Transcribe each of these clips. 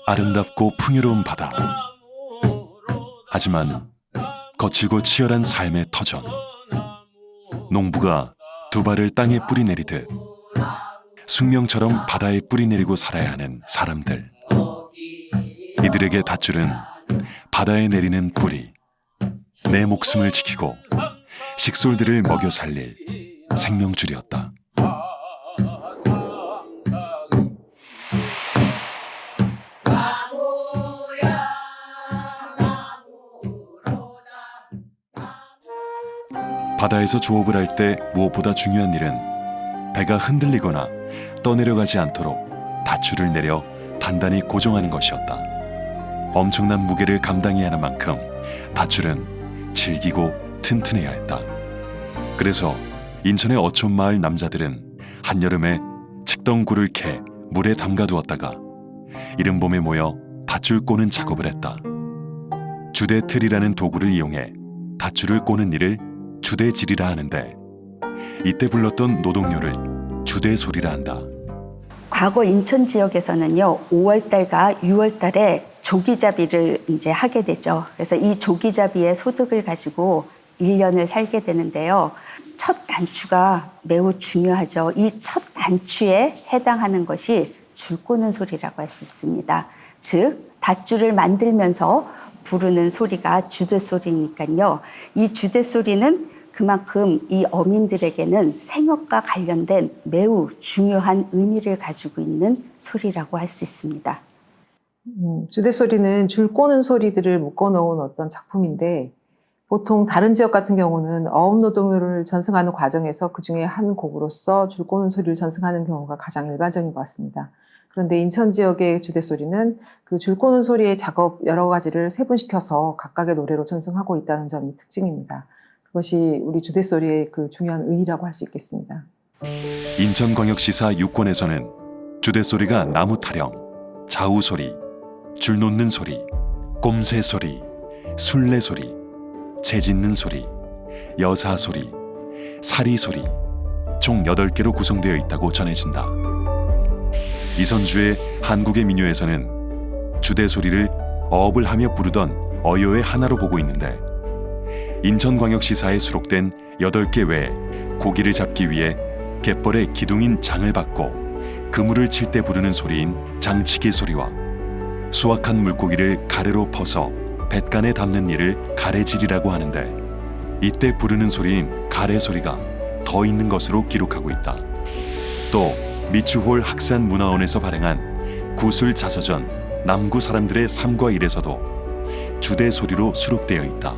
아름답고 풍요로운 바다. 하지만 거칠고 치열한 삶의 터전. 농부가 두 발을 땅에 뿌리 내리듯 숙명처럼 바다에 뿌리 내리고 살아야 하는 사람들. 이들에게 닷줄은 바다에 내리는 뿌리, 내 목숨을 지키고 식솔들을 먹여 살릴 생명줄이었다. 바다에서 조업을 할 때 무엇보다 중요한 일은 배가 흔들리거나 떠내려가지 않도록 닷줄을 내려 단단히 고정하는 것이었다. 엄청난 무게를 감당해야 하는 만큼 닷줄은 질기고 튼튼해야 했다. 그래서 인천의 어촌마을 남자들은 한여름에 칡덩굴을 캐 물에 담가두었다가 이른 봄에 모여 닷줄 꼬는 작업을 했다. 주대틀이라는 도구를 이용해 닷줄을 꼬는 일을 주대질이라 하는데, 이때 불렀던 노동요를 주대소리라 한다. 과거 인천 지역에서는요, 5월달과 6월달에 조기잡이를 이제 하게 되죠. 그래서 이 조기잡이의 소득을 가지고 1년을 살게 되는데요. 첫 단추가 매우 중요하죠. 이 첫 단추에 해당하는 것이 줄 꼬는 소리라고 할 수 있습니다. 즉, 닷줄을 만들면서 부르는 소리가 주대소리니까요. 이 주대소리는 그만큼 이 어민들에게는 생업과 관련된 매우 중요한 의미를 가지고 있는 소리라고 할 수 있습니다. 주대소리는 줄 꼬는 소리들을 묶어놓은 어떤 작품인데, 보통 다른 지역 같은 경우는 어업노동요를 전승하는 과정에서 그중에 한 곡으로서 줄 꼬는 소리를 전승하는 경우가 가장 일반적인 것 같습니다. 그런데 인천 지역의 주대소리는 그 줄 꼬는 소리의 작업 여러 가지를 세분시켜서 각각의 노래로 전승하고 있다는 점이 특징입니다. 그것이 우리 주대소리의 그 중요한 의의라고 할 수 있겠습니다. 인천광역시사 6권에서는 주대소리가 나무 타령, 좌우소리, 줄 놓는 소리, 꼼새 소리, 술래 소리, 재 짖는 소리, 여사 소리, 사리 소리 총 8개로 구성되어 있다고 전해진다. 이선주의 한국의 민요에서는 주대소리를 어업을 하며 부르던 어요의 하나로 보고 있는데, 인천광역시사에 수록된 8개 외에 고기를 잡기 위해 갯벌에 기둥인 장을 받고 그물을 칠 때 부르는 소리인 장치기 소리와 수확한 물고기를 가래로 퍼서 뱃간에 담는 일을 가래질이라고 하는데, 이때 부르는 소리인 가래 소리가 더 있는 것으로 기록하고 있다. 또 미추홀 학산문화원에서 발행한 구술 자서전 남구 사람들의 삶과 일에서도 주대소리로 수록되어 있다.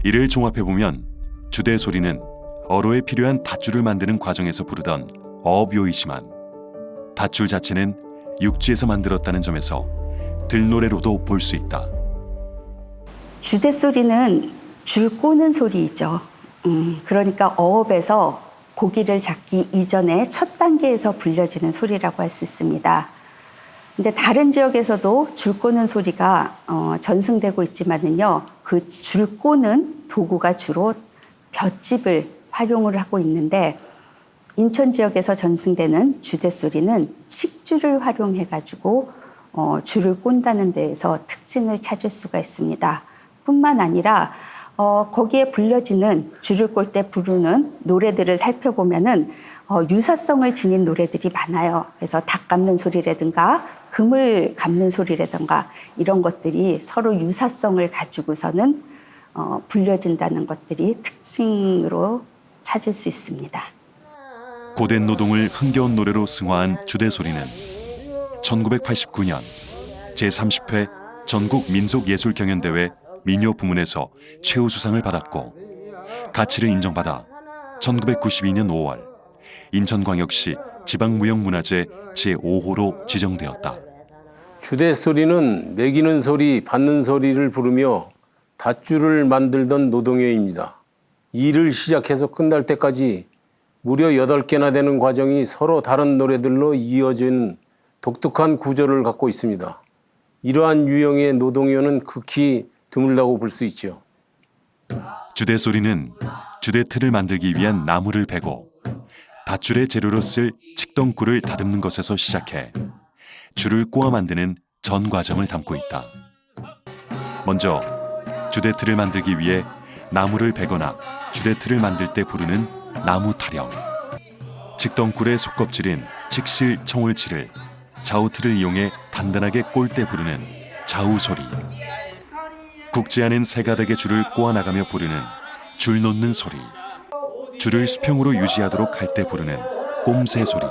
이를 종합해보면 주대소리는 어로에 필요한 닷줄을 만드는 과정에서 부르던 어업요이지만, 닷줄 자체는 육지에서 만들었다는 점에서 들노래로도 볼 수 있다. 주대소리는 줄 꼬는 소리이죠. 그러니까 어업에서 고기를 잡기 이전에 첫 단계에서 불려지는 소리라고 할 수 있습니다. 근데 다른 지역에서도 줄 꼬는 소리가 전승되고 있지만은요, 그 줄 꼬는 도구가 주로 볏짚을 활용을 하고 있는데, 인천 지역에서 전승되는 주대소리는 식줄을 활용해가지고 줄을 꼰다는 데에서 특징을 찾을 수가 있습니다. 뿐만 아니라 거기에 불려지는 줄을 꼴 때 부르는 노래들을 살펴보면은 유사성을 지닌 노래들이 많아요. 그래서 닭 감는 소리라든가 그물 감는 소리라든가 이런 것들이 서로 유사성을 가지고서는 불려진다는 것들이 특징으로 찾을 수 있습니다. 고된 노동을 흥겨운 노래로 승화한 주대소리는 1989년 제30회 전국 민속예술경연대회 민요 부문에서 최우수상을 받았고, 가치를 인정받아 1992년 5월 인천광역시 지방무형문화재 제5호로 지정되었다. 주대소리는 매기는 소리, 받는 소리를 부르며 닷줄을 만들던 노동요입니다. 일을 시작해서 끝날 때까지 무려 8개나 되는 과정이 서로 다른 노래들로 이어진 독특한 구조를 갖고 있습니다. 이러한 유형의 노동요는 극히 드물다고 볼 수 있죠. 주대소리는 주대틀을 만들기 위한 나무를 베고 닷줄의 재료로 쓸 칡덩굴을 다듬는 것에서 시작해 줄을 꼬아 만드는 전 과정을 담고 있다. 먼저 주대틀을 만들기 위해 나무를 베거나 주대틀을 만들 때 부르는 나무 타령, 직덩굴의 속껍질인 칡실 청울치를 자우틀을 이용해 단단하게 꼴 때 부르는 자우소리, 굵지 않은 세 가닥의 줄을 꼬아나가며 부르는 줄 놓는 소리, 줄을 수평으로 유지하도록 할 때 부르는 꼼새 소리,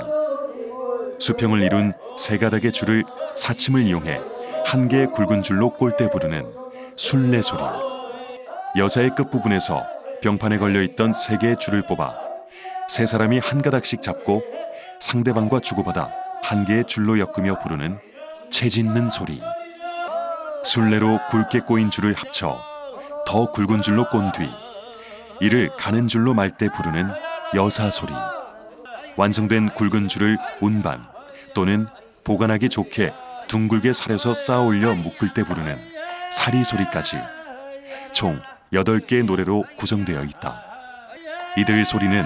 수평을 이룬 세 가닥의 줄을 사침을 이용해 한 개의 굵은 줄로 꼴 때 부르는 순례 소리, 여사의 끝부분에서 병판에 걸려있던 세 개의 줄을 뽑아 세 사람이 한 가닥씩 잡고 상대방과 주고받아 한 개의 줄로 엮으며 부르는 채짓는 소리, 순례로 굵게 꼬인 줄을 합쳐 더 굵은 줄로 꼰 뒤 이를 가는 줄로 말 때 부르는 여사 소리, 완성된 굵은 줄을 운반 또는 보관하기 좋게 둥글게 사려서 쌓아 올려 묶을 때 부르는 사리 소리까지 총 8개의 노래로 구성되어 있다. 이들 소리는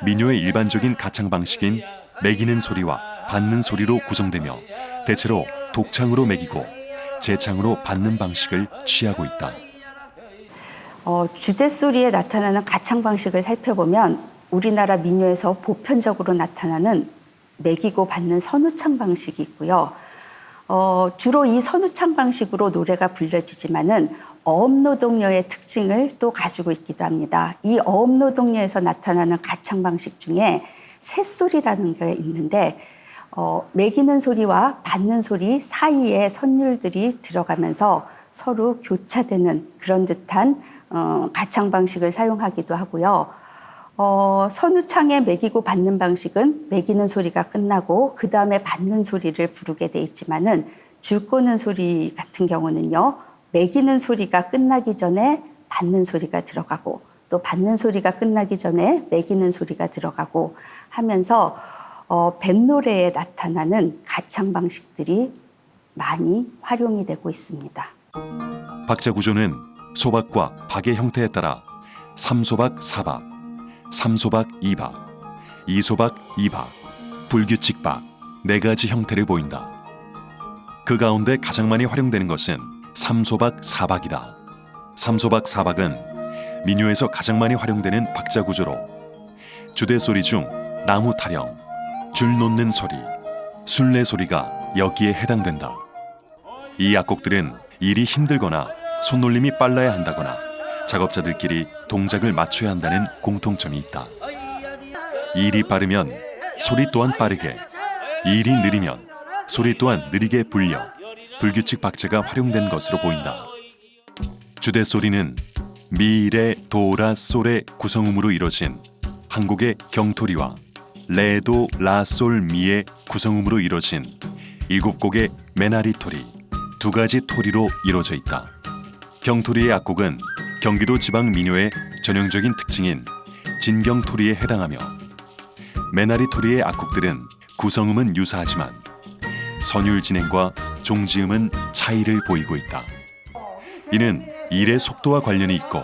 민요의 일반적인 가창 방식인 매기는 소리와 받는 소리로 구성되며 대체로 독창으로 매기고 재창으로 받는 방식을 취하고 있다. 주대소리에 나타나는 가창 방식을 살펴보면 우리나라 민요에서 보편적으로 나타나는 매기고 받는 선우창 방식이 있고요. 주로 이 선우창 방식으로 노래가 불려지지만은 어업노동요의 특징을 또 가지고 있기도 합니다. 이 어업노동요에서 나타나는 가창 방식 중에 새소리라는 게 있는데 매기는 소리와 받는 소리 사이에 선율들이 들어가면서 서로 교차되는 그런 듯한 가창 방식을 사용하기도 하고요. 선우창에 매기고 받는 방식은 매기는 소리가 끝나고 그 다음에 받는 소리를 부르게 돼 있지만은 줄 꼬는 소리 같은 경우는요, 매기는 소리가 끝나기 전에 받는 소리가 들어가고 또 받는 소리가 끝나기 전에 매기는 소리가 들어가고 하면서 뱃노래에 나타나는 가창 방식들이 많이 활용이 되고 있습니다. 박자 구조는 소박과 박의 형태에 따라 3소박 4박, 3소박 2박, 2소박 2박, 불규칙박 4가지 형태를 보인다. 그 가운데 가장 많이 활용되는 것은 3소박 4박이다. 3소박 4박은 민요에서 가장 많이 활용되는 박자 구조로 주대소리 중 나무 타령, 줄 놓는 소리, 순례 소리가 여기에 해당된다. 이 악곡들은 일이 힘들거나 손놀림이 빨라야 한다거나 작업자들끼리 동작을 맞춰야 한다는 공통점이 있다. 일이 빠르면 소리 또한 빠르게, 일이 느리면 소리 또한 느리게 불려 불규칙 박자가 활용된 것으로 보인다. 주대소리는 미, 레, 도, 라, 솔의 구성음으로 이뤄진 한 곡의 경토리와 레, 도, 라, 솔, 미의 구성음으로 이뤄진 7곡의 메나리 토리, 2가지 토리로 이루어져 있다. 경토리의 악곡은 경기도 지방 민요의 전형적인 특징인 진경토리에 해당하며 메나리 토리의 악곡들은 구성음은 유사하지만 선율 진행과 종지음은 차이를 보이고 있다. 이는 일의 속도와 관련이 있고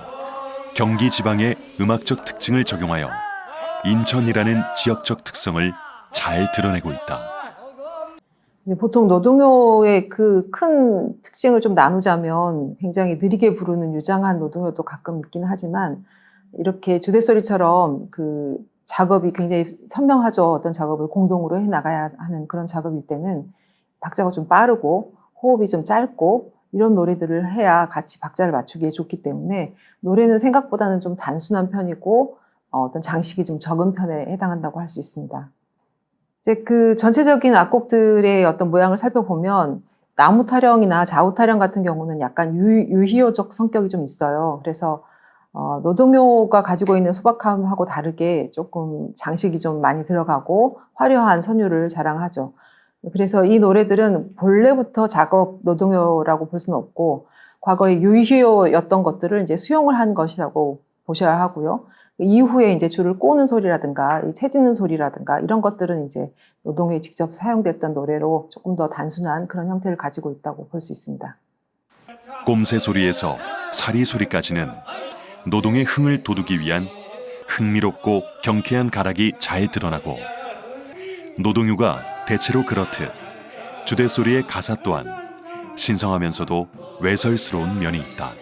경기 지방의 음악적 특징을 적용하여 인천이라는 지역적 특성을 잘 드러내고 있다. 보통 노동요의 그 큰 특징을 좀 나누자면 굉장히 느리게 부르는 유장한 노동요도 가끔 있긴 하지만 이렇게 주대소리처럼 그 작업이 굉장히 선명하죠. 어떤 작업을 공동으로 해나가야 하는 그런 작업일 때는 박자가 좀 빠르고 호흡이 좀 짧고 이런 노래들을 해야 같이 박자를 맞추기에 좋기 때문에 노래는 생각보다는 좀 단순한 편이고 어떤 장식이 좀 적은 편에 해당한다고 할 수 있습니다. 이제 그 전체적인 악곡들의 어떤 모양을 살펴보면 나무 타령이나 자우 타령 같은 경우는 약간 유희요적 성격이 좀 있어요. 그래서 노동요가 가지고 있는 소박함하고 다르게 조금 장식이 좀 많이 들어가고 화려한 선율을 자랑하죠. 그래서 이 노래들은 본래부터 작업 노동요라고 볼 수는 없고 과거에 유희요였던 것들을 이제 수용을 한 것이라고 보셔야 하고요. 이후에 이제 줄을 꼬는 소리라든가 채짓는 소리라든가 이런 것들은 이제 노동에 직접 사용됐던 노래로 조금 더 단순한 그런 형태를 가지고 있다고 볼 수 있습니다. 꼼새 소리에서 사리 소리까지는 노동의 흥을 돋우기 위한 흥미롭고 경쾌한 가락이 잘 드러나고 노동요가 대체로 그렇듯 주대소리의 가사 또한 신성하면서도 외설스러운 면이 있다.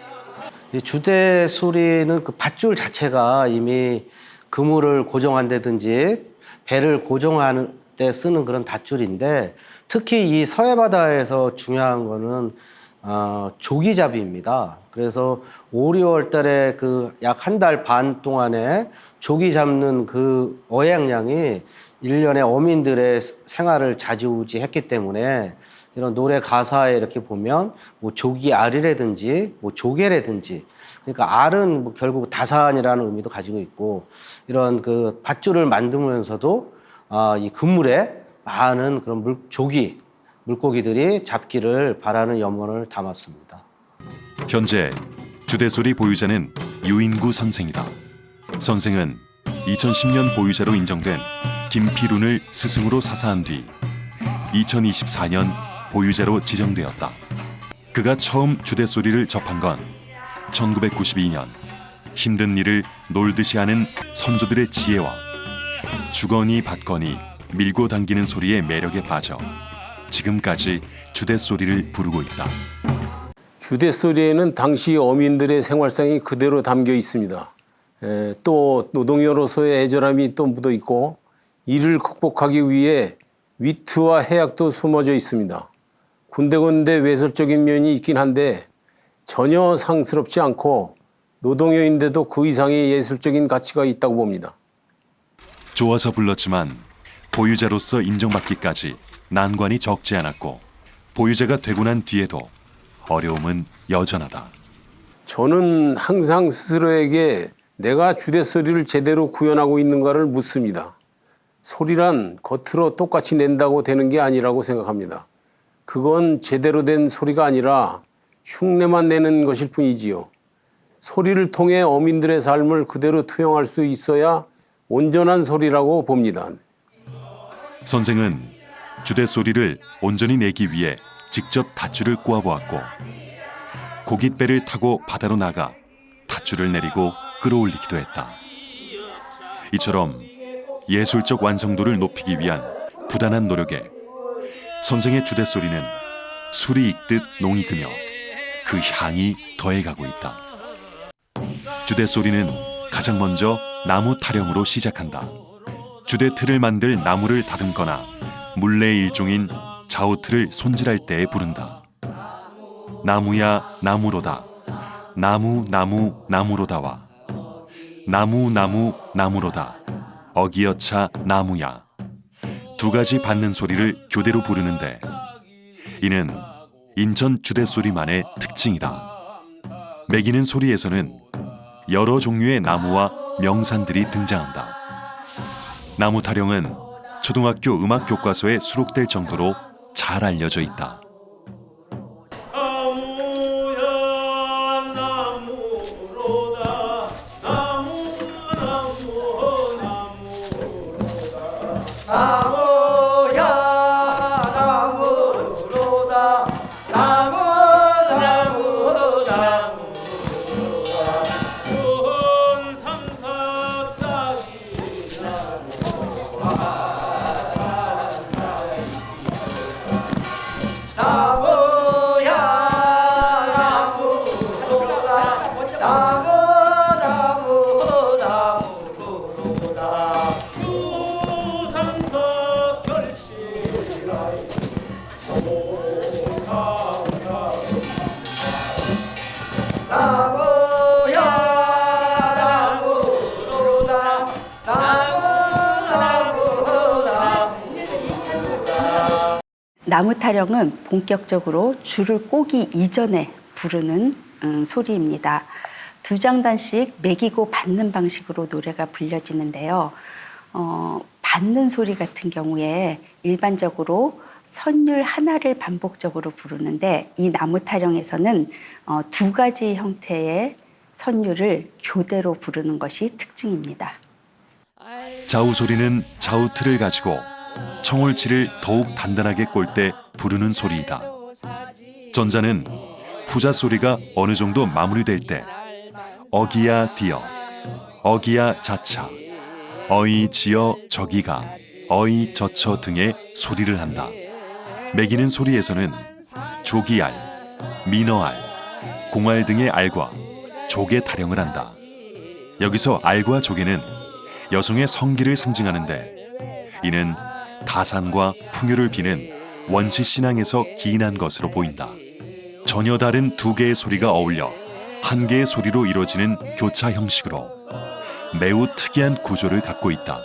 이 주대 소리는 그 밧줄 자체가 이미 그물을 고정한다든지 배를 고정하는 때 쓰는 그런 밧줄인데, 특히 이 서해 바다에서 중요한 거는 조기잡이입니다. 그래서 5, 6월 달에 그 약 한 달 반 동안에 조기 잡는 그 어획량이 1년에 어민들의 생활을 좌지우지했기 때문에, 이런 노래 가사에 이렇게 보면 뭐 조기 알이라든지 뭐 조개라든지, 그러니까 알은 뭐 결국 다산이라는 의미도 가지고 있고, 이런 그 밧줄을 만들면서도 이 그물에 많은 그런 물고기들이 잡기를 바라는 염원을 담았습니다. 현재 주대소리 보유자는 유인구 선생이다. 선생은 2010년 보유자로 인정된 김필운을 스승으로 사사한 뒤 2024년 보유자로 지정되었다. 그가 처음 주대소리를 접한 건 1992년 힘든 일을 놀듯이 하는 선조들의 지혜와 주거니 받거니 밀고 당기는 소리의 매력에 빠져 지금까지 주대소리를 부르고 있다. 주대소리에는 당시 어민들의 생활상이 그대로 담겨 있습니다. 또 노동요로서의 애절함이 또 묻어 있고, 이를 극복하기 위해 위트와 해악도 숨어져 있습니다. 군데군데 외설적인 면이 있긴 한데 전혀 상스럽지 않고 노동요인데도 그 이상의 예술적인 가치가 있다고 봅니다. 좋아서 불렀지만 보유자로서 인정받기까지 난관이 적지 않았고, 보유자가 되고 난 뒤에도 어려움은 여전하다. 저는 항상 스스로에게 내가 주대소리를 제대로 구현하고 있는가를 묻습니다. 소리란 겉으로 똑같이 낸다고 되는 게 아니라고 생각합니다. 그건 제대로 된 소리가 아니라 흉내만 내는 것일 뿐이지요. 소리를 통해 어민들의 삶을 그대로 투영할 수 있어야 온전한 소리라고 봅니다. 선생은 주대소리를 온전히 내기 위해 직접 밧줄을 꼬아보았고, 고깃배를 타고 바다로 나가 밧줄을 내리고 끌어올리기도 했다. 이처럼 예술적 완성도를 높이기 위한 부단한 노력에 선생의 주대소리는 술이 익듯 농이 그며 그 향이 더해가고 있다. 주대소리는 가장 먼저 나무 타령으로 시작한다. 주대틀을 만들 나무를 다듬거나 물레의 일종인 자우틀을 손질할 때에 부른다. 나무야 나무로다, 나무 나무 나무로다와 나무 나무 나무로다, 어기여차 나무야, 두 가지 받는 소리를 교대로 부르는데, 이는 인천 주대소리만의 특징이다. 매기는 소리에서는 여러 종류의 나무와 명산들이 등장한다. 나무 타령은 초등학교 음악 교과서에 수록될 정도로 잘 알려져 있다. 나무 타령은 본격적으로 줄을 꼬기 이전에 부르는 소리입니다. 두 장단씩 매기고 받는 방식으로 노래가 불려지는데요. 받는 소리 같은 경우에 일반적으로 선율 하나를 반복적으로 부르는데, 이 나무 타령에서는 두 가지 형태의 선율을 교대로 부르는 것이 특징입니다. 자우 소리는 자우틀을 가지고 청울치를 더욱 단단하게 꼴 때 부르는 소리이다. 전자는 후자 소리가 어느 정도 마무리될 때 어기야 디어, 어기야 자차, 어이 지어 저기가, 어이 저처 등의 소리를 한다. 매기는 소리에서는 조기알, 민어알, 공알 등의 알과 조개 타령을 한다. 여기서 알과 조개는 여성의 성기를 상징하는데 이는 다산과 풍요를 비는 원시 신앙에서 기인한 것으로 보인다. 전혀 다른 두 개의 소리가 어울려 한 개의 소리로 이루어지는 교차 형식으로 매우 특이한 구조를 갖고 있다.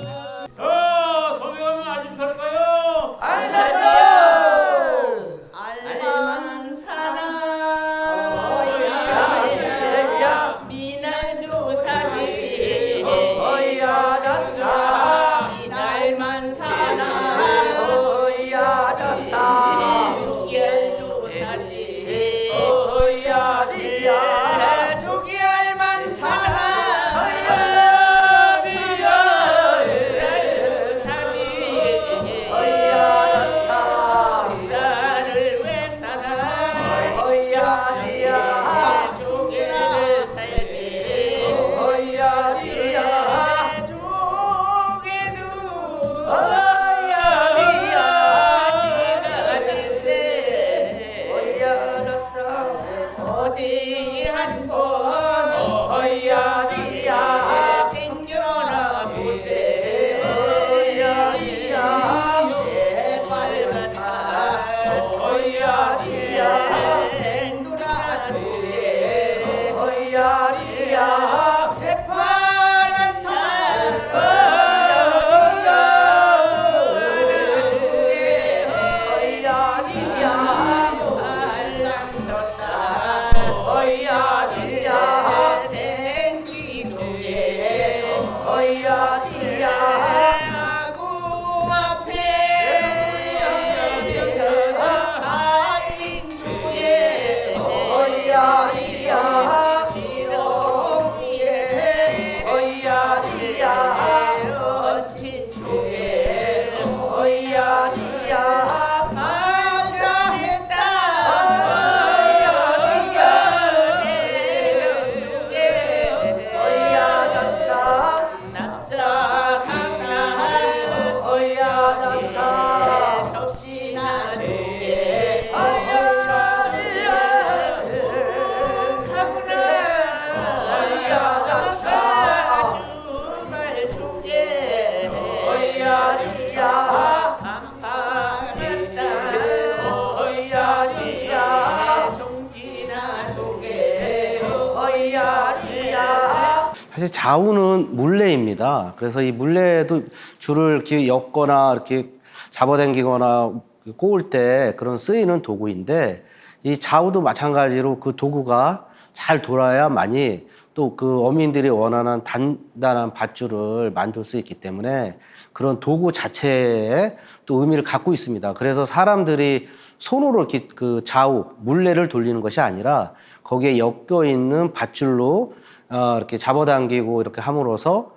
사실 좌우는 물레입니다. 그래서 이 물레도 줄을 이렇게 엮거나 이렇게 잡아당기거나 꼬을 때 그런 쓰이는 도구인데 이 좌우도 마찬가지로 그 도구가 잘 돌아야만이 또 그 어민들이 원하는 단단한 밧줄을 만들 수 있기 때문에 그런 도구 자체에 또 의미를 갖고 있습니다. 그래서 사람들이 손으로 이렇게 그 좌우 물레를 돌리는 것이 아니라 거기에 엮여 있는 밧줄로 이렇게 잡아당기고 이렇게 함으로써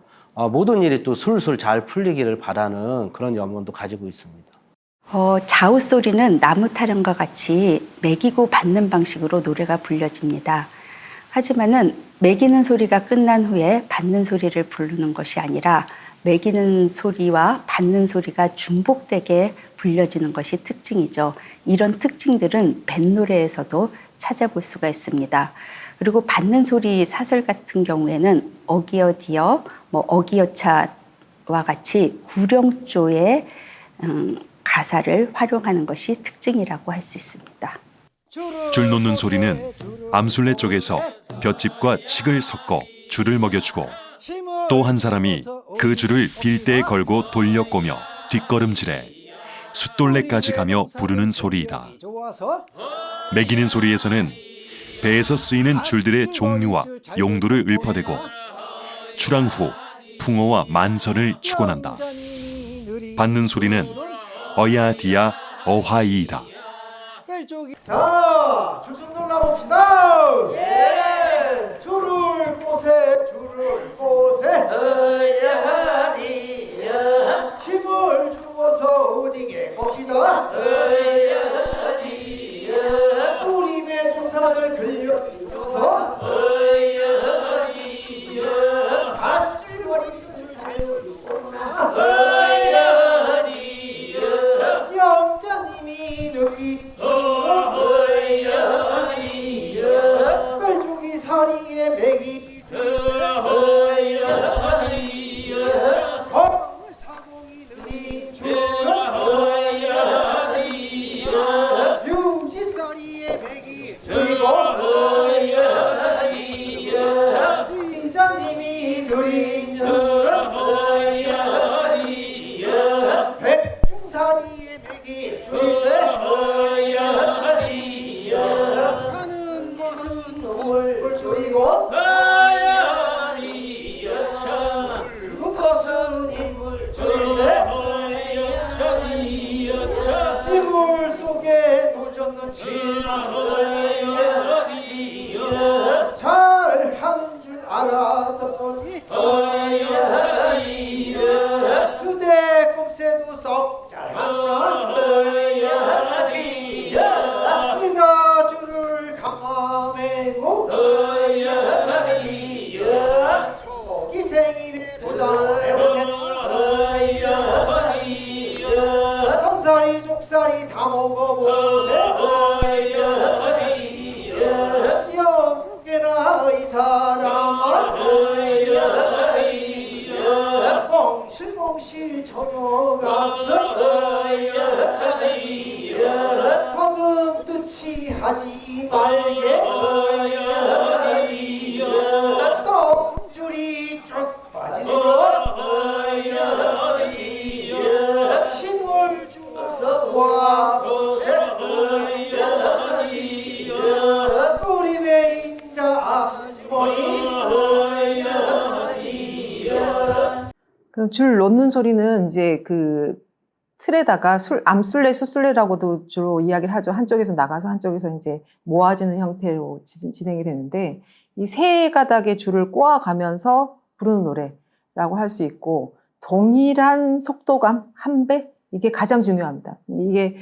모든 일이 또 술술 잘 풀리기를 바라는 그런 염원도 가지고 있습니다. 좌우 소리는 나무 타령과 같이 매기고 받는 방식으로 노래가 불려집니다. 하지만은 매기는 소리가 끝난 후에 받는 소리를 부르는 것이 아니라 매기는 소리와 받는 소리가 중복되게 불려지는 것이 특징이죠. 이런 특징들은 뱃노래에서도 찾아볼 수가 있습니다. 그리고 받는 소리 사설 같은 경우에는 어기어디어, 어기여차와 같이 구령조의 가사를 활용하는 것이 특징이라고 할 수 있습니다. 줄 놓는 소리는 암술래 쪽에서 볏짚과 칡을 섞어 줄을 먹여주고 또 한 사람이 그 줄을 빌대에 걸고 돌려 꼬며 뒷걸음질해 숫돌레까지 가며 부르는 소리이다. 매기는 소리에서는 배에서 쓰이는 줄들의 종류와 용도를 읊어대고 출항 후 풍어와 만선을 축원한다. 받는 소리는 어야디야 어화이이다. 자, 줄 좀 놀라봅시다. 예. 줄을 꼬세, 줄을 꼬세. 힘을 주어서 어디게 봅시다. 우리 배 동산을 들려주셔서 밧줄거리를 잘 모르구나. 영자님이 늘 맥이 그리고 이장님이 누린 줄은 백중산이의 맥이 줄세 가는 곳은 물 줄이고 굵은 것은 인물 줄세 이물 속에 노젓는 잘 하는 줄 알았더니 주대 꼼새도 썩 잘하나 이다 줄을 강함해고 저기 생일에 도장해보세요 성살이 족살이 다 먹어보세요 영국에나 이 사람아 몽실몽실 저녀갔어 거금 듯이 하지 말게 똥줄이 쭉 빠지고 신월 주어서 와 우리 매인자 아주머니 그 줄 놓는 소리는 이제 그 틀에다가 암술래, 수술래라고도 주로 이야기를 하죠. 한쪽에서 나가서 한쪽에서 이제 모아지는 형태로 진행이 되는데 이 세 가닥의 줄을 꼬아가면서 부르는 노래라고 할 수 있고 동일한 속도감, 한 배? 이게 가장 중요합니다. 이게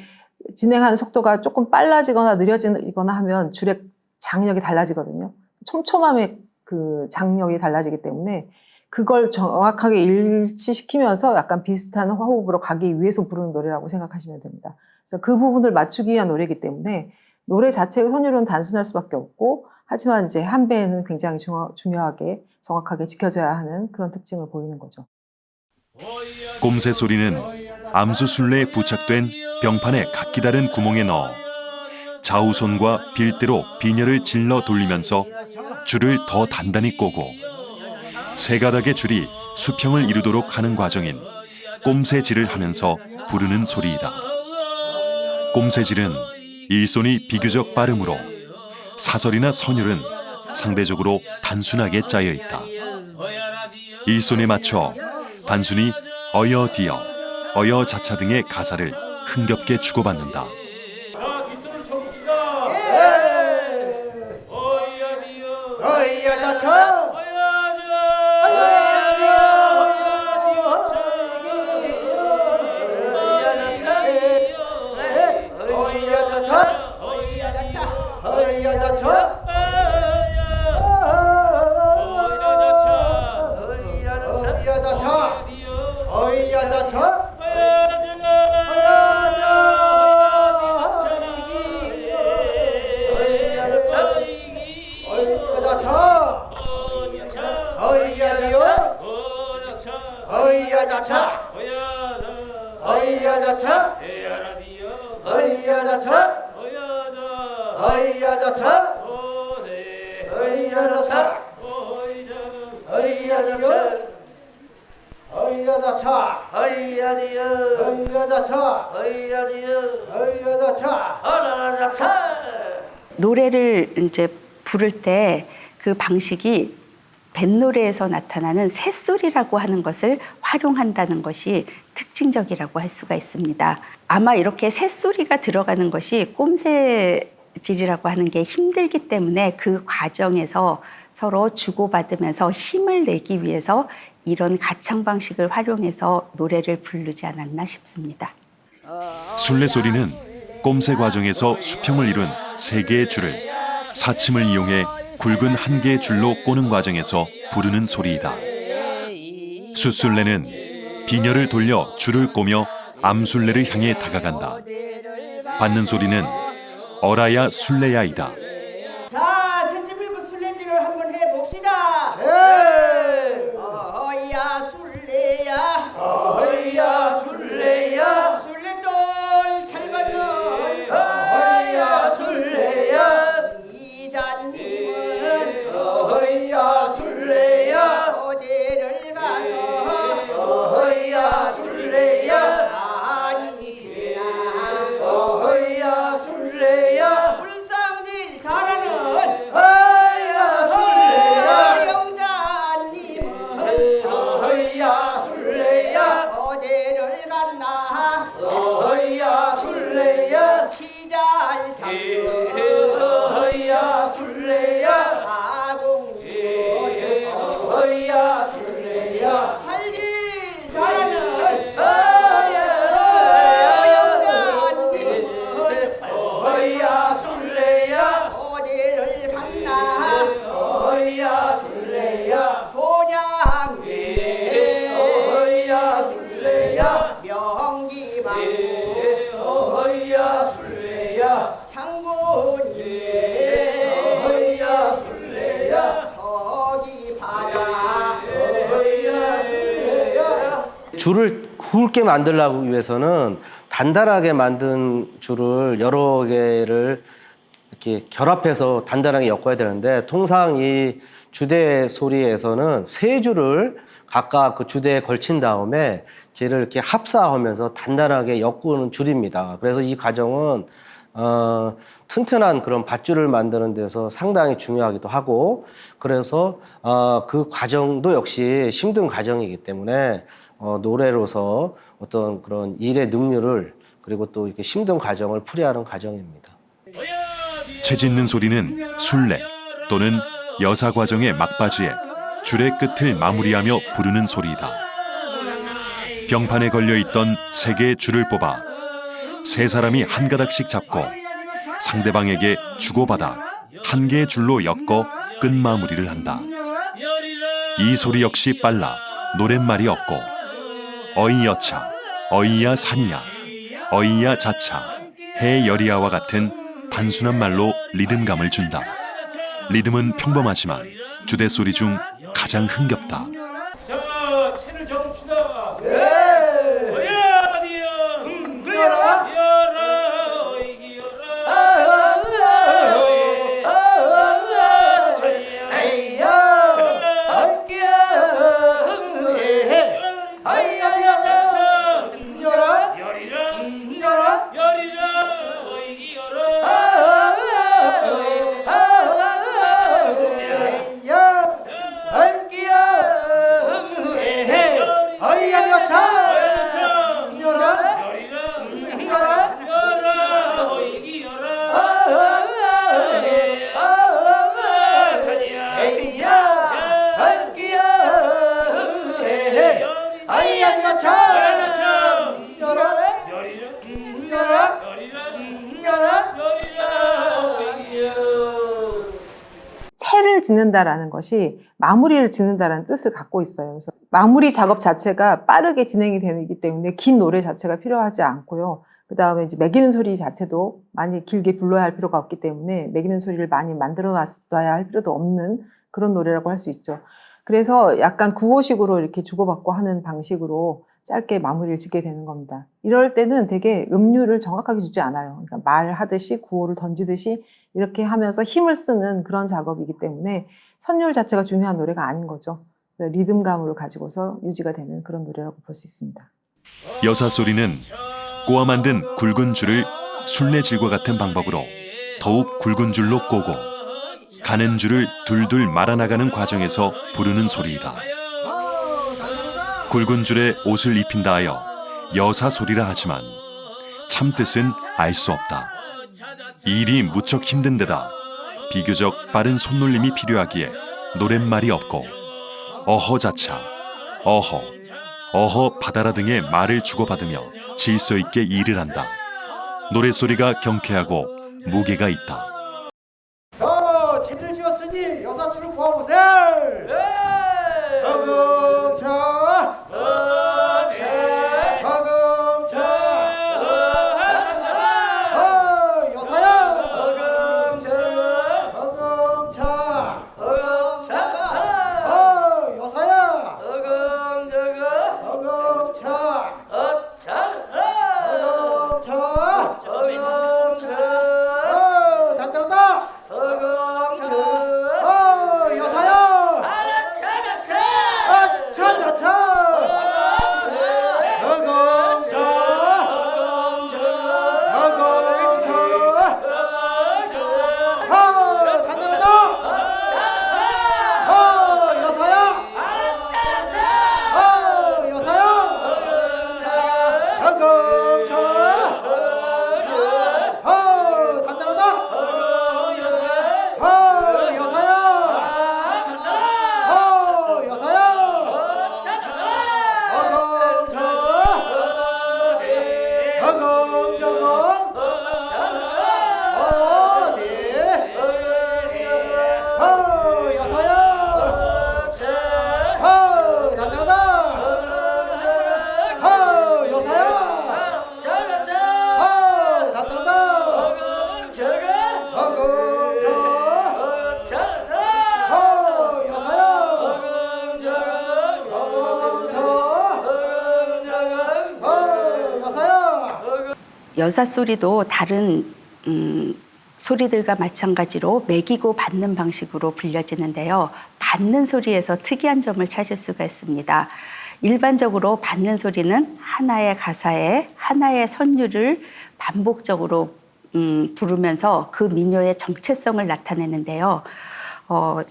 진행하는 속도가 조금 빨라지거나 느려지거나 하면 줄의 장력이 달라지거든요. 촘촘함의 그 장력이 달라지기 때문에 그걸 정확하게 일치시키면서 약간 비슷한 호흡으로 가기 위해서 부르는 노래라고 생각하시면 됩니다. 그래서 그 부분을 맞추기 위한 노래이기 때문에 노래 자체의 선율은 단순할 수밖에 없고 하지만 이제 한 배는 굉장히 중요하게 정확하게 지켜져야 하는 그런 특징을 보이는 거죠. 꼼새 소리는 암수 술래에 부착된 병판의 각기 다른 구멍에 넣어 좌우손과 빌대로 비녀를 질러 돌리면서 줄을 더 단단히 꼬고 세 가닥의 줄이 수평을 이루도록 하는 과정인 꼼새질을 하면서 부르는 소리이다. 꼼새질은 일손이 비교적 빠르므로 사설이나 선율은 상대적으로 단순하게 짜여 있다. 일손에 맞춰 단순히 어여디어, 어여자차 등의 가사를 흥겹게 주고받는다. 어이야자차 노래를 이제 부를 때 그 방식이 뱃노래에서 나타나는 새소리라고 하는 것을 활용한다는 것이 특징적이라고 할 수가 있습니다. 아마 이렇게 새소리가 들어가는 것이 꼼새질이라고 하는 게 힘들기 때문에 그 과정에서 서로 주고받으면서 힘을 내기 위해서 이런 가창 방식을 활용해서 노래를 부르지 않았나 싶습니다. 술래 소리는 꼼새 과정에서 수평을 이룬 세 개의 줄을 사침을 이용해 굵은 한 개의 줄로 꼬는 과정에서 부르는 소리이다. 숫술래는 비녀를 돌려 줄을 꼬며 암술래를 향해 다가간다. 받는 소리는 어라야 술래야이다. 자, 새집일부 술래질을 한번 해봅시다. 어이야 술래야, 어이야 술래야, 술래돌 잘 받는 어이야 술래야. 술래야 울상질 잘하는 어야 술래야 영자님은 어야 술래야 어디를 갔나 어야 술래야 시잘 잡는 어야 술래야 사공주 어야 술래야 할일 잘하는 영자님은 어야 술래야 어디를 갔나 어야 술래야 도량에 어야 술래야 명기방구 어야 술래야 장군이 어야 술래야 서기 바다 어야 술래야 줄을 굵게 만들려고 위해서는 단단하게 만든 줄을 여러 개를 이렇게 결합해서 단단하게 엮어야 되는데, 통상 이 주대 소리에서는 세 줄을 각각 그 주대에 걸친 다음에 걔를 이렇게 합사하면서 단단하게 엮는 줄입니다. 그래서 이 과정은 튼튼한 그런 밧줄을 만드는 데서 상당히 중요하기도 하고, 그래서 그 과정도 역시 힘든 과정이기 때문에 노래로서 어떤 그런 일의 능률을, 그리고 또 이렇게 힘든 과정을 풀이하는 과정입니다. 채 짖는 소리는 술래 또는 여사 과정의 막바지에 줄의 끝을 마무리하며 부르는 소리이다. 병판에 걸려있던 세 개의 줄을 뽑아 세 사람이 한 가닥씩 잡고 상대방에게 주고받아 한 개의 줄로 엮어 끝 마무리를 한다. 이 소리 역시 빨라 노랫말이 없고 어이여차, 어이야 산이야, 어이야 자차, 해여리야와 같은 단순한 말로 리듬감을 준다. 리듬은 평범하지만 주대 소리 중 가장 흥겹다. 자, 채를 접읍시다. 네. 어야 니야. 누여라. 여라. 이기여라. 에이야. 할게야. 아이야. 자. 여라. 여리라. 여라. 여리라. 이기여라. 채를 짓는다라는 것이 마무리를 짓는다라는 뜻을 갖고 있어요. 그래서 마무리 작업 자체가 빠르게 진행이 되기 때문에 긴 노래 자체가 필요하지 않고요. 그 다음에 이제 매기는 소리 자체도 많이 길게 불러야 할 필요가 없기 때문에 매기는 소리를 많이 만들어 놔야 할 필요도 없는 그런 노래라고 할 수 있죠. 그래서 약간 구호식으로 이렇게 주고받고 하는 방식으로 짧게 마무리를 짓게 되는 겁니다. 이럴 때는 되게 음률을 정확하게 주지 않아요. 그러니까 말하듯이 구호를 던지듯이 이렇게 하면서 힘을 쓰는 그런 작업이기 때문에 선율 자체가 중요한 노래가 아닌 거죠. 리듬감으로 가지고서 유지가 되는 그런 노래라고 볼 수 있습니다. 여사 소리는 꼬아 만든 굵은 줄을 술래질과 같은 방법으로 더욱 굵은 줄로 꼬고 가는 줄을 둘둘 말아나가는 과정에서 부르는 소리이다. 굵은 줄에 옷을 입힌다 하여 여사 소리라 하지만 참 뜻은 알 수 없다. 이 일이 무척 힘든 데다 비교적 빠른 손놀림이 필요하기에 노랫말이 없고 어허자차, 어허 받아라 등의 말을 주고받으며 질서 있게 일을 한다. 노랫소리가 경쾌하고 무게가 있다. 자, 채를 지었으니 여사줄을 구워보세요. 어금차, 어금차, 여사야. 어금차, 여사야. 어금차, 단단. 여사 소리도 다른 소리들과 마찬가지로 매기고 받는 방식으로 불려지는데요. 받는 소리에서 특이한 점을 찾을 수가 있습니다. 일반적으로 받는 소리는 하나의 가사에 하나의 선율을 반복적으로 부르면서 그 민요의 정체성을 나타내는데요.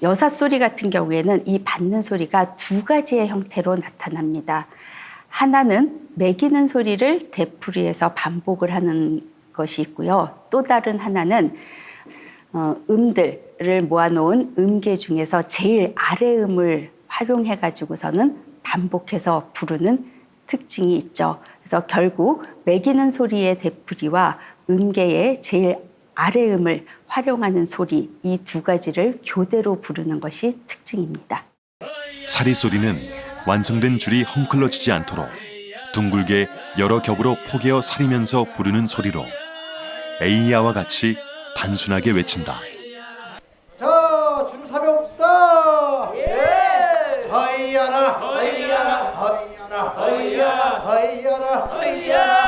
여사 소리 같은 경우에는 이 받는 소리가 두 가지의 형태로 나타납니다. 하나는 매기는 소리를 되풀이해서 반복을 하는 것이 있고요. 또 다른 하나는 음들을 모아놓은 음계 중에서 제일 아래 음을 활용해 가지고서는 반복해서 부르는 특징이 있죠. 그래서 결국 매기는 소리의 되풀이와 음계의 제일 아래 음을 활용하는 소리, 이 두 가지를 교대로 부르는 것이 특징입니다. 사리 소리는 완성된 줄이 헝클어지지 않도록 둥글게 여러 겹으로 포개어 사리면서 부르는 소리로 에이야와 같이 단순하게 외친다. 자, 줄 서봅시다. 예. 하이야라. 하이야라. 하이야라. 하이야라. 하이야라. 하이야라.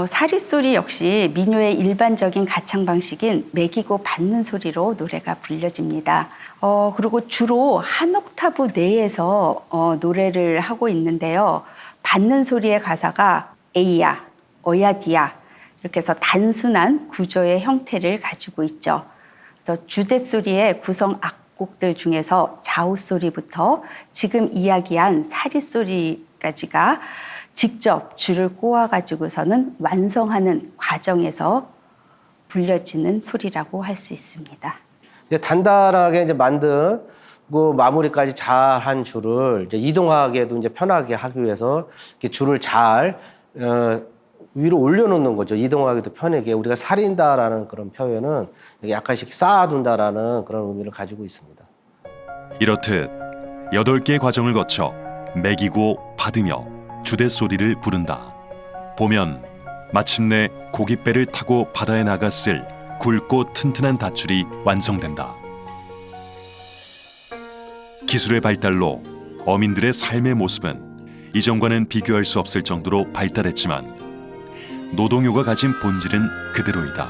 사리소리 역시 민요의 일반적인 가창 방식인 매기고 받는 소리로 노래가 불려집니다. 그리고 주로 한 옥타브 내에서 노래를 하고 있는데요. 받는 소리의 가사가 에이야, 어야디야 이렇게 해서 단순한 구조의 형태를 가지고 있죠. 그래서 주대소리의 구성 악곡들 중에서 좌우소리부터 지금 이야기한 사리소리까지가 직접 줄을 꼬아가지고서는 완성하는 과정에서 불려지는 소리라고 할 수 있습니다. 이제 단단하게 이제 만들고 마무리까지 잘한 줄을 이제 이동하기에도 이제 편하게 하기 위해서 이렇게 줄을 잘 위로 올려놓는 거죠. 이동하기도 편하게. 우리가 사린다라는 그런 표현은 약간씩 쌓아둔다라는 그런 의미를 가지고 있습니다. 이렇듯 8개의 과정을 거쳐 매기고 받으며 주대소리를 부른다. 보면 마침내 고깃배를 타고 바다에 나갔을 굵고 튼튼한 밧줄이 완성된다. 기술의 발달로 어민들의 삶의 모습은 이전과는 비교할 수 없을 정도로 발달했지만 노동요가 가진 본질은 그대로이다.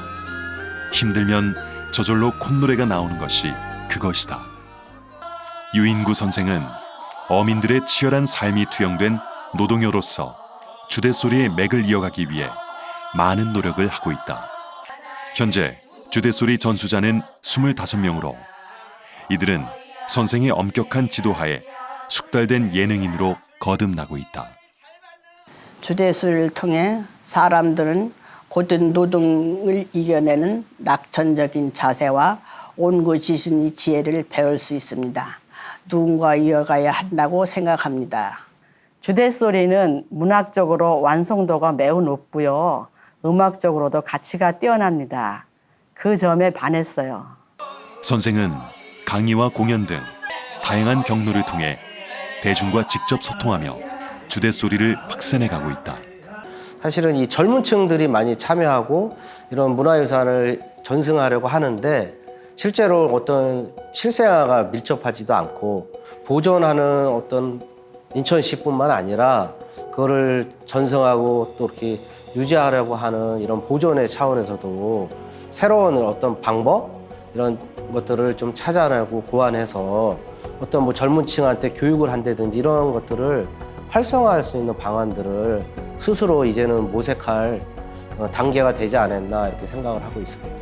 힘들면 저절로 콧노래가 나오는 것이 그것이다. 유인구 선생은 어민들의 치열한 삶이 투영된 노동요로서 주대소리의 맥을 이어가기 위해 많은 노력을 하고 있다. 현재 주대소리 전수자는 25명으로 이들은 선생의 엄격한 지도하에 숙달된 예능인으로 거듭나고 있다. 주대소리를 통해 사람들은 고된 노동을 이겨내는 낙천적인 자세와 온고지신의 지혜를 배울 수 있습니다. 누군가 이어가야 한다고 생각합니다. 주대소리는 문학적으로 완성도가 매우 높고요. 음악적으로도 가치가 뛰어납니다. 그 점에 반했어요. 선생은 강의와 공연 등 다양한 경로를 통해 대중과 직접 소통하며 주대소리를 확산해가고 있다. 사실은 이 젊은 층들이 많이 참여하고 이런 문화유산을 전승하려고 하는데 실제로 어떤 실생활과 밀접하지도 않고 보존하는 어떤 인천시뿐만 아니라 그거를 전승하고 또 이렇게 유지하려고 하는 이런 보존의 차원에서도 새로운 어떤 방법 이런 것들을 좀 찾아내고 고안해서 어떤 뭐 젊은 층한테 교육을 한다든지 이런 것들을 활성화할 수 있는 방안들을 스스로 이제는 모색할 단계가 되지 않았나 이렇게 생각을 하고 있습니다.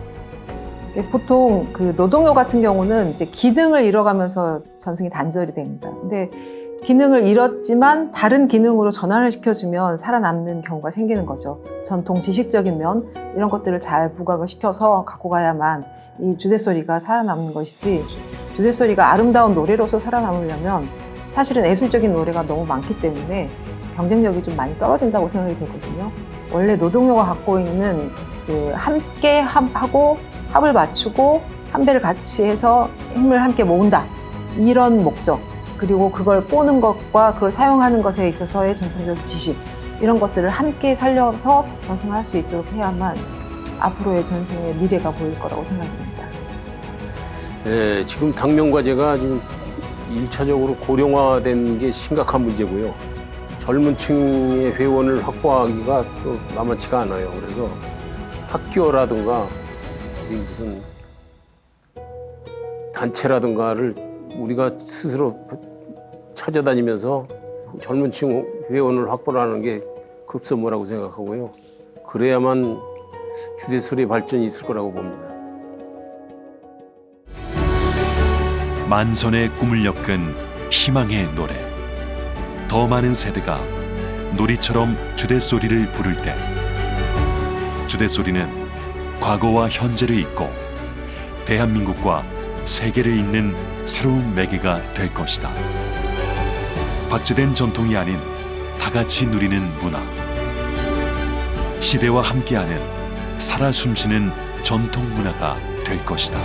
보통 그 노동요 같은 경우는 이제 기능을 잃어가면서 전승이 단절이 됩니다. 근데 기능을 잃었지만 다른 기능으로 전환을 시켜주면 살아남는 경우가 생기는 거죠. 전통 지식적인 면 이런 것들을 잘 부각을 시켜서 갖고 가야만 이 주대소리가 살아남는 것이지, 주대소리가 아름다운 노래로서 살아남으려면 사실은 예술적인 노래가 너무 많기 때문에 경쟁력이 좀 많이 떨어진다고 생각이 되거든요. 원래 노동요가 갖고 있는 그 함께 하고 합을 맞추고 한 배를 같이 해서 힘을 함께 모은다, 이런 목적, 그리고 그걸 꼬는 것과 그걸 사용하는 것에 있어서의 전통적 지식, 이런 것들을 함께 살려서 전승할 수 있도록 해야만 앞으로의 전승의 미래가 보일 거라고 생각합니다. 네, 지금 당면과제가 지금 1차적으로 고령화된 게 심각한 문제고요. 젊은 층의 회원을 확보하기가 또 만만치가 않아요. 그래서 학교라든가 무슨 단체라든가를 우리가 스스로 찾아다니면서 젊은 층 회원을 확보하는 게 급선무라고 생각하고요. 그래야만 주대소리의 발전이 있을 거라고 봅니다. 만선의 꿈을 엮은 희망의 노래. 더 많은 세대가 놀이처럼 주대소리를 부를 때 주대소리는 과거와 현재를 잇고 대한민국과 세계를 잇는 새로운 매개가 될 것이다. 박제된 전통이 아닌 다 같이 누리는 문화. 시대와 함께하는 살아 숨쉬는 전통 문화가 될 것이다.